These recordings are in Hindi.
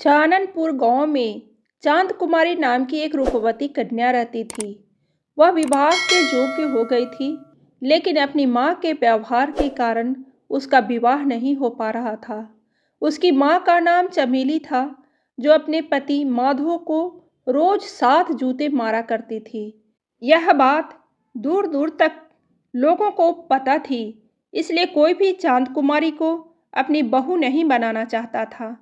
चाननपुर गांव में चांद कुमारी नाम की एक रूपवती कन्या रहती थी। वह विवाह के योग्य हो गई थी, लेकिन अपनी मां के व्यवहार के कारण उसका विवाह नहीं हो पा रहा था। उसकी मां का नाम चमेली था, जो अपने पति माधो को रोज 7 जूते मारा करती थी। यह बात दूर दूर तक लोगों को पता थी, इसलिए कोई भी चांद कुमारी को अपनी बहू नहीं बनाना चाहता था।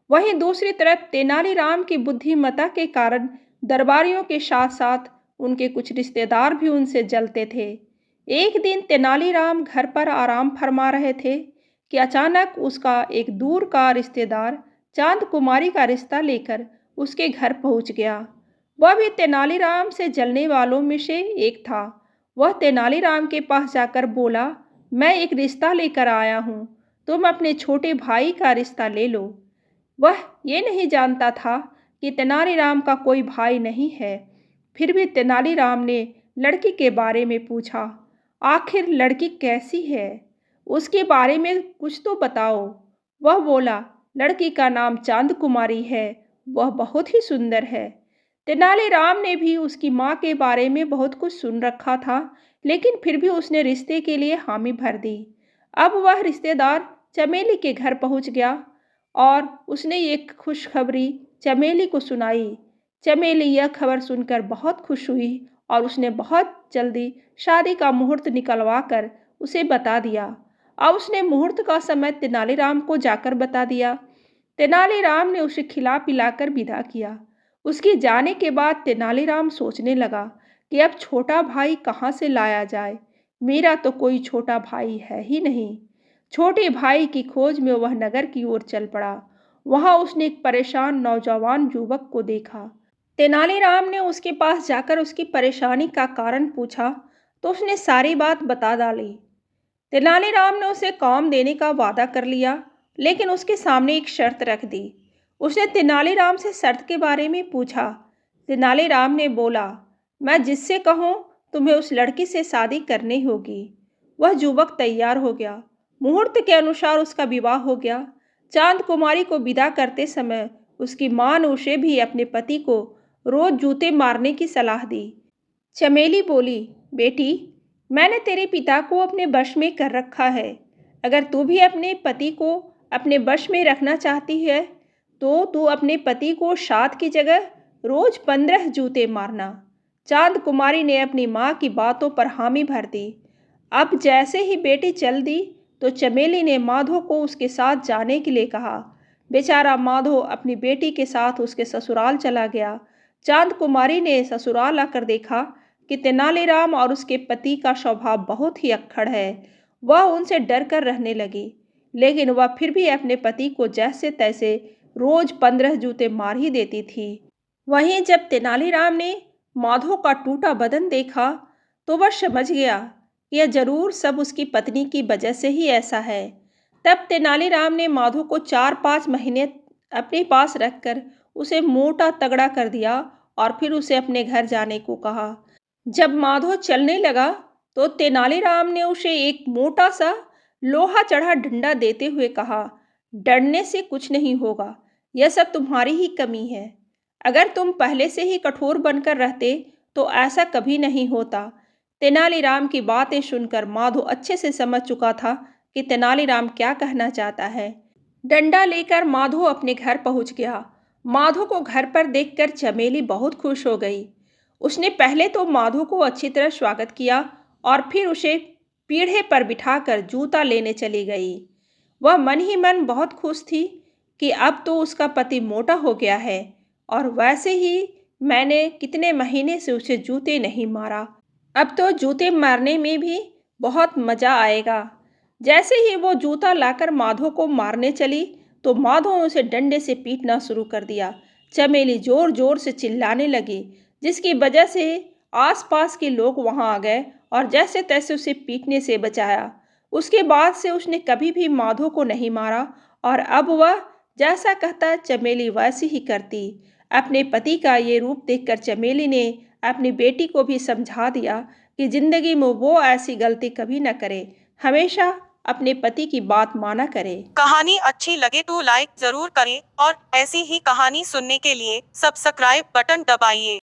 वहीं दूसरी तरफ तेनालीराम की बुद्धिमत्ता के कारण दरबारियों के साथ साथ उनके कुछ रिश्तेदार भी उनसे जलते थे। एक दिन तेनालीराम घर पर आराम फरमा रहे थे कि अचानक उसका एक दूर का रिश्तेदार चांद कुमारी का रिश्ता लेकर उसके घर पहुंच गया। वह भी तेनालीराम से जलने वालों में से एक था। वह तेनालीराम के पास जाकर बोला, मैं एक रिश्ता लेकर आया हूँ, तुम अपने छोटे भाई का रिश्ता ले लो। वह ये नहीं जानता था कि तेनालीराम का कोई भाई नहीं है। फिर भी तेनालीराम ने लड़की के बारे में पूछा, आखिर लड़की कैसी है, उसके बारे में कुछ तो बताओ। वह बोला, लड़की का नाम चांद कुमारी है, वह बहुत ही सुंदर है। तेनालीराम ने भी उसकी माँ के बारे में बहुत कुछ सुन रखा था, लेकिन फिर भी उसने रिश्ते के लिए हामी भर दी। अब वह रिश्तेदार चमेली के घर पहुंच गया और उसने ये खुशखबरी चमेली को सुनाई। चमेली यह खबर सुनकर बहुत खुश हुई और उसने बहुत जल्दी शादी का मुहूर्त निकलवा कर उसे बता दिया। अब उसने मुहूर्त का समय तेनालीराम को जाकर बता दिया। तेनालीराम ने उसे खिला पिलाकर विदा किया। उसके जाने के बाद तेनालीराम सोचने लगा कि अब छोटा भाई कहाँ से लाया जाए। मेरा तो कोई छोटा भाई है ही नहीं। छोटे भाई की खोज में वह नगर की ओर चल पड़ा। वहां उसने एक परेशान नौजवान युवक को देखा। तेनालीराम ने उसके पास जाकर उसकी परेशानी का कारण पूछा, तो उसने सारी बात बता डाली। तेनालीराम ने उसे काम देने का वादा कर लिया, लेकिन उसके सामने एक शर्त रख दी। उसने तेनालीराम से शर्त के बारे में पूछा। तेनालीराम ने बोला, मैं जिससे कहूँ तुम्हें उस लड़की से शादी करनी होगी। वह युवक तैयार हो गया। मुहूर्त के अनुसार उसका विवाह हो गया। चांद कुमारी को विदा करते समय उसकी मां ने उसे भी अपने पति को रोज जूते मारने की सलाह दी। चमेली बोली, बेटी, मैंने तेरे पिता को अपने वश में कर रखा है। अगर तू भी अपने पति को अपने वश में रखना चाहती है, तो तू अपने पति को 7 की जगह रोज 15 जूते मारना। चांद कुमारी ने अपनी माँ की बातों पर हामी भर दी। अब जैसे ही बेटी चल दी, तो चमेली ने माधो को उसके साथ जाने के लिए कहा। बेचारा माधो अपनी बेटी के साथ उसके ससुराल चला गया। चांद कुमारी ने ससुराल आकर देखा कि तेनालीराम और उसके पति का स्वभाव बहुत ही अक्खड़ है। वह उनसे डर कर रहने लगी, लेकिन वह फिर भी अपने पति को जैसे तैसे रोज 15 जूते मार ही देती थी। वहीं जब तेनालीराम ने माधो का टूटा बदन देखा, तो वह समझ गया कि यह जरूर सब उसकी पत्नी की वजह से ही ऐसा है। तब तेनालीराम ने माधो को 4-5 महीने अपने पास रखकर उसे मोटा तगड़ा कर दिया और फिर उसे अपने घर जाने को कहा। जब माधो चलने लगा, तो तेनालीराम ने उसे एक मोटा सा लोहा चढ़ा डंडा देते हुए कहा, डरने से कुछ नहीं होगा, यह सब तुम्हारी ही कमी है। अगर तुम पहले से ही कठोर बनकर रहते तो ऐसा कभी नहीं होता। तेनालीराम की बातें सुनकर माधो अच्छे से समझ चुका था कि तेनालीराम क्या कहना चाहता है। डंडा लेकर माधो अपने घर पहुंच गया। माधो को घर पर देखकर चमेली बहुत खुश हो गई। उसने पहले तो माधो को अच्छी तरह स्वागत किया और फिर उसे पीढ़े पर बिठाकर जूता लेने चली गई। वह मन ही मन बहुत खुश थी कि अब तो उसका पति मोटा हो गया है और वैसे ही मैंने कितने महीने से उसे जूते नहीं मारा। अब तो जूते मारने में भी बहुत मज़ा आएगा। जैसे ही वो जूता लाकर माधो को मारने चली, तो माधो ने उसे डंडे से पीटना शुरू कर दिया। चमेली जोर जोर से चिल्लाने लगी, जिसकी वजह से आसपास के लोग वहां आ गए और जैसे तैसे उसे पीटने से बचाया। उसके बाद से उसने कभी भी माधो को नहीं मारा और अब वह जैसा कहता चमेली वैसी ही करती। अपने पति का ये रूप देखकर चमेली ने अपनी बेटी को भी समझा दिया कि जिंदगी में वो ऐसी गलती कभी न करे, हमेशा अपने पति की बात माना करे। कहानी अच्छी लगे तो लाइक जरूर करें और ऐसी ही कहानी सुनने के लिए सब्सक्राइब बटन दबाइए।